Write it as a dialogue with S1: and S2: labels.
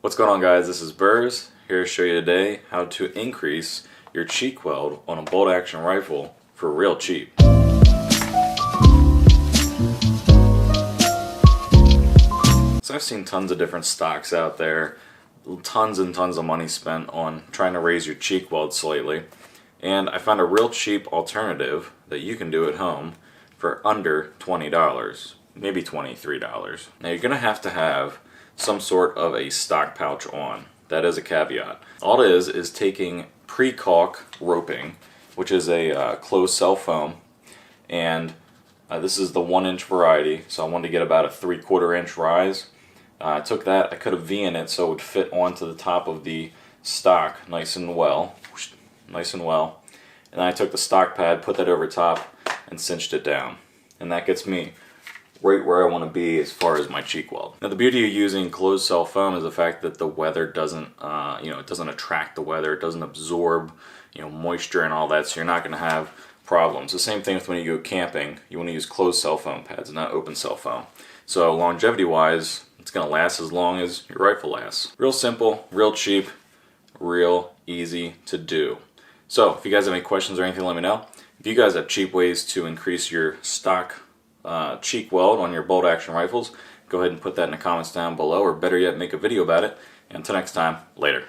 S1: What's going on, guys? This is Burrs here to show you today how to increase your cheek weld on a bolt action rifle for real cheap. So I've seen tons of different stocks out there, tons and tons of money spent on trying to raise your cheek weld slightly, and I found a real cheap alternative that you can do at home for under $20, maybe $23. Now you're going to have some sort of a stock pouch on. That is a caveat. All it is taking pre-caulk roping, which is a closed cell foam, and this is the 1-inch variety, so I wanted to get about a 3/4 inch rise. I took that, I cut a V in it so it would fit onto the top of the stock nice and well, and then I took the stock pad, put that over top, and cinched it down. And that gets me right where I want to be as far as my cheek weld. Now the beauty of using closed cell foam is the fact that the weather doesn't, it doesn't attract the weather, it doesn't absorb, moisture and all that, so you're not going to have problems. The same thing with when you go camping, you want to use closed cell foam pads, not open cell foam. So longevity wise, it's going to last as long as your rifle lasts. Real simple, real cheap, real easy to do. So if you guys have any questions or anything, let me know. If you guys have cheap ways to increase your stock cheek weld on your bolt action rifles, go ahead and put that in the comments down below, or better yet, make a video about it. And until next time, later.